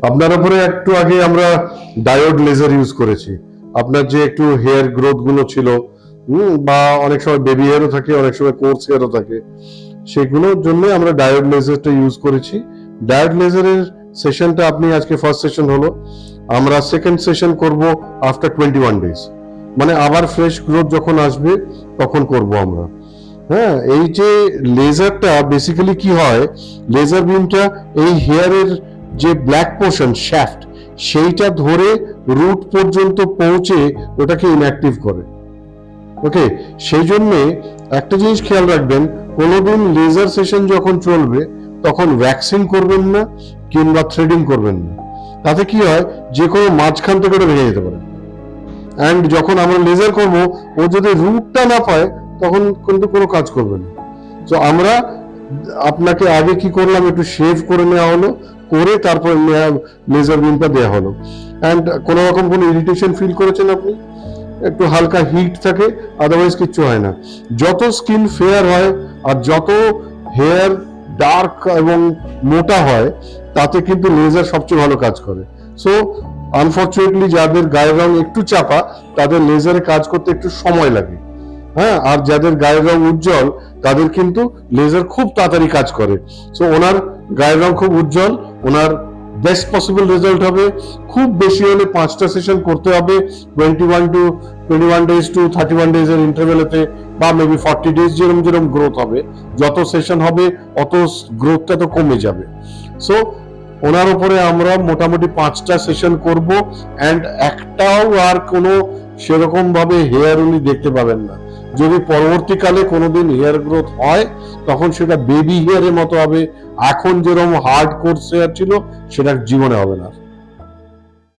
আপনার উপরে একটু আগে আমরা ডায়োড লেজার ইউজ করেছি। আপনার যে একটু হেয়ার গ্রোথ গুলো ছিল, বা অনেক সময় বেবি হেয়ারও থাকে, অনেক সময় কোর্স হেয়ারও থাকে, সেগুলোর জন্য আমরা ডায়োড লেজারটা ইউজ করেছি। ডায়োড লেজারের সেশনটা আপনি আজকে ফার্স্ট সেশন হলো, আমরা সেকেন্ড সেশন করব আফটার 21 ডেজ, মানে আবার ফ্রেশ গ্রোথ যখন আসবে তখন করব আমরা। হ্যাঁ, এই যে লেজারটা বেসিক্যালি কি হয়, লেজার বিমটা এই হেয়ারের যে ব্ল্যাক পোর্শন শ্যাফট, সেইটা ধরে রুট পর্যন্ত পৌঁছে ওটাকে ইনঅ্যাক্টিভ করে। ওকে, সেই জন্য একটা জিনিস খেয়াল রাখবেন, কোনোদিন লেজার সেশন যখন চলবে তখন ভ্যাকসিন করবেন না কিংবা থ্রেডিং করবেন না। তাতে কি হয়, যে কোনো মাঝখান থেকে ওটা ভেঙে যেতে পারে। অ্যান্ড যখন আমরা লেজার করব, ও যদি রুটটা না পায় তখন কিন্তু কোনো কাজ করবে না। তো আমরা আপনাকে আগে কি করলাম, একটু শেভ করে নেওয়া হলো, করে তারপর লেজার বিমটা দেওয়া হলো। অ্যান্ড কোনো রকম কোনো ইরিটেশন ফিল করেছেন আপনি? একটু হালকা হিট থাকে, আদারওয়াইজ কিচ্ছু হয় না। যত স্কিন ফেয়ার হয় আর যত হেয়ার ডার্ক এবং মোটা হয়, তাতে কিন্তু লেজার সবচেয়ে ভালো কাজ করে। সো আনফর্চুনেটলি যাদের গায়ের রং একটু চাপা, তাদের লেজারে কাজ করতে একটু সময় লাগে। হ্যাঁ, আর যাদের গায়ের রং উজ্জ্বল তাদের কিন্তু লেজার খুব তাড়াতাড়ি কাজ করে। সো ওনার গায়ের রং খুব উজ্জ্বল, ওনার বেস্ট পসিবল রেজাল্ট হবে। খুব বেশি হলে 5টা সেশন করতে হবে, 21 ডেজ টু 31 ডেজ এর ইন্টারভ্যালেতে, বা মেবি 40 ডেজ, যেরকম যেরকম গ্রোথ হবে। যত সেশন হবে অত গ্রোথটা তো কমে যাবে। সো ওনার উপরে আমরা মোটামুটি 5টা সেশন করব, অ্যান্ড একটাও আর কোনো সেরকম ভাবে হেয়ার উনি দেখতে পাবেন না। যদি পরবর্তীকালে কোনোদিন হেয়ার গ্রোথ হয় তখন সেটা বেবি হেয়ারের মতো হবে, এখন যেরকম হার্ড কোর্স হেয়ার ছিল সেটা জীবনে হবে না।